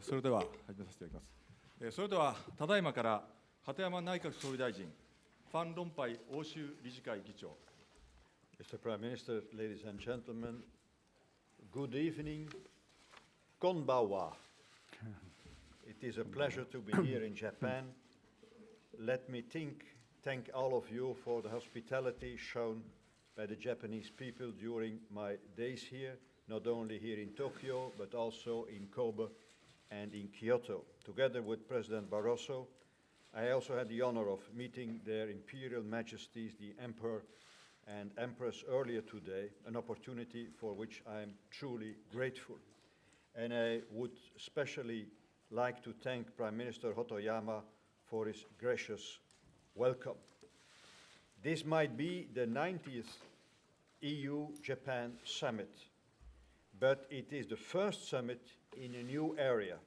それでは始めさせていただきます。それでは、ただいまから鳩山内閣総理大臣、ファン・ロンパイ欧州理事会議長。Mr. Prime Minister, ladies and gentlemen, good evening, konbanwa. It is a pleasure to be here in Japan. Let me thank all of you for the hospitality shown by the Japanese people during my days here, not only here in Tokyo, but also in Kobe and in Kyoto. Together with President Barroso, I also had the honor of meeting their Imperial Majesties, the Emperor and Empress, earlier today, an opportunity for which I am truly grateful. And I would especially like to thank Prime Minister Hatoyama for his gracious welcome. This might be the 90th EU-Japan summit, but it is the first summit in a new area,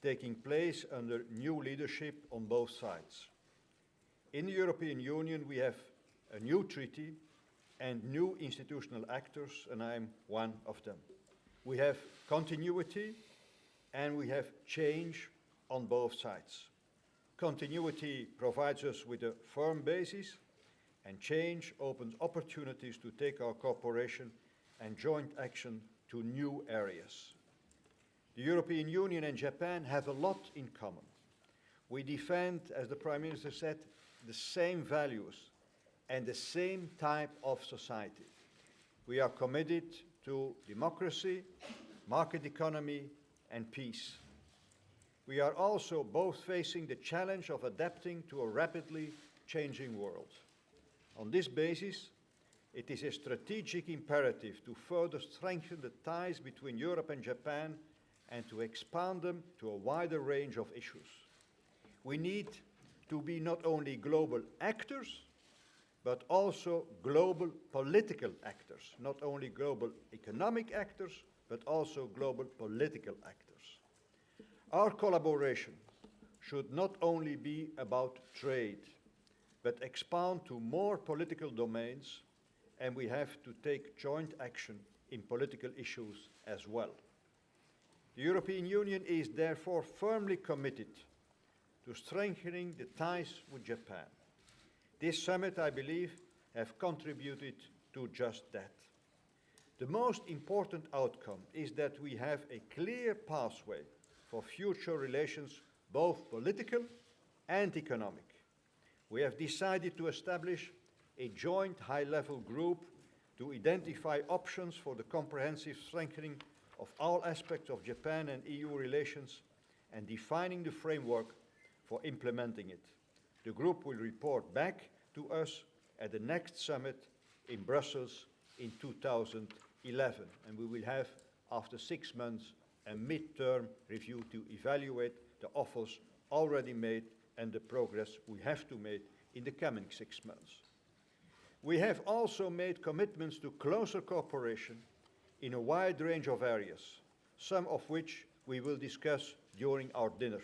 taking place under new leadership on both sides. In the European Union, we have a new treaty and new institutional actors, and I am one of them. We have continuity and we have change on both sides. Continuity provides us with a firm basis, and change opens opportunities to take our cooperation and joint action to new areas. The European Union and Japan have a lot in common. We defend, as the Prime Minister said, the same values and the same type of society. We are committed to democracy, market economy, and peace. We are also both facing the challenge of adapting to a rapidly changing world. On this basis, it is a strategic imperative to further strengthen the ties between Europe and Japan and to expand them to a wider range of issues. We need to be not only global actors, but also global political actors, not only global economic actors, but also global political actors. Our collaboration should not only be about trade, but expand to more political domains, and we have to take joint action in political issues as well. The European Union is therefore firmly committed to strengthening the ties with Japan. This summit, I believe, has contributed to just that. The most important outcome is that we have a clear pathway for future relations, both political and economic. We have decided to establish a joint high-level group to identify options for the comprehensive strengthening of all aspects of Japan and EU relations and defining the framework for implementing it. The group will report back to us at the next summit in Brussels in 2011, and we will have, after 6 months, a mid-term review to evaluate the offers already made and the progress we have to make in the coming 6 months. We have also made commitments to closer cooperation in a wide range of areas, some of which we will discuss during our dinner.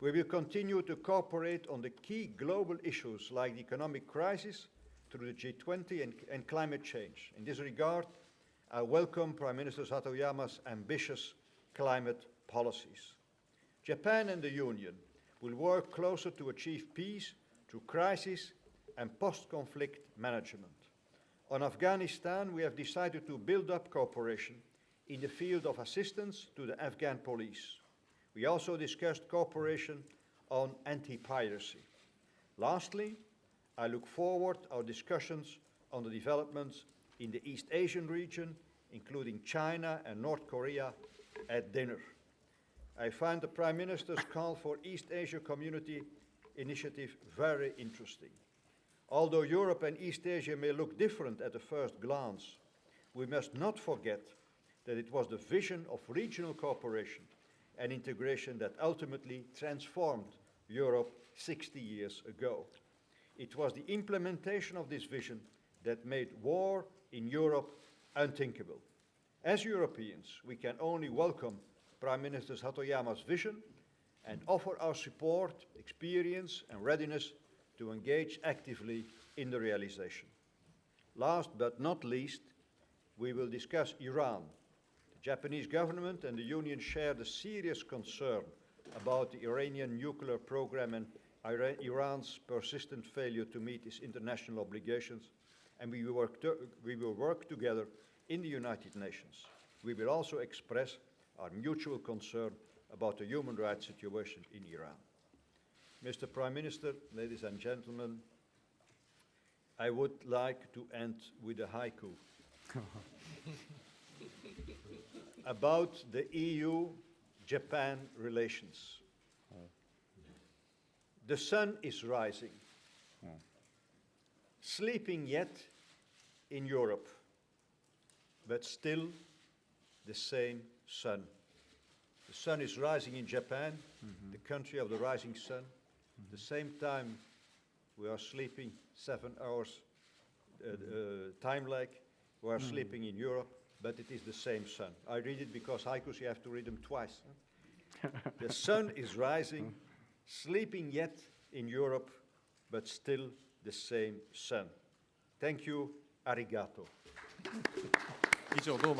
We will continue to cooperate on the key global issues like the economic crisis through the G20 and climate change. In this regard, I welcome Prime Minister Hatoyama's ambitious climate policies. Japan and the Union will work closer to achieve peace through crisis and post-conflict management. On Afghanistan, we have decided to build up cooperation in the field of assistance to the Afghan police. We also discussed cooperation on anti-piracy. Lastly, I look forward to our discussions on the developments in the East Asian region, including China and North Korea, at dinner. I find the Prime Minister's call for East Asia Community initiative very interesting. Although Europe and East Asia may look different at the first glance, we must not forget that it was the vision of regional cooperation and integration that ultimately transformed Europe 60 years ago. It was the implementation of this vision that made war in Europe unthinkable. As Europeans, we can only welcome Prime Minister Hatoyama's vision and offer our support, experience, and readiness to engage actively in the realization. Last but not least, we will discuss Iran, The Japanese government and the Union share the serious concern about the Iranian nuclear program and Iran's persistent failure to meet its international obligations, and we will work together in the United Nations. We will also express our mutual concern about the human rights situation in Iran. Mr. Prime Minister, ladies and gentlemen, I would like to end with a haiku about the EU-Japan relations. The sun is rising, sleeping yet in Europe, but still the same sun. The sun is rising in Japan, the country of the rising sun. At the same time, we are sleeping 7 hours time lag. We are sleeping in Europe, but it is the same sun. I read it because haikus, you have to read them twice. The sun is rising, sleeping yet in Europe, but still the same sun. Thank you, arigato. 以上どうも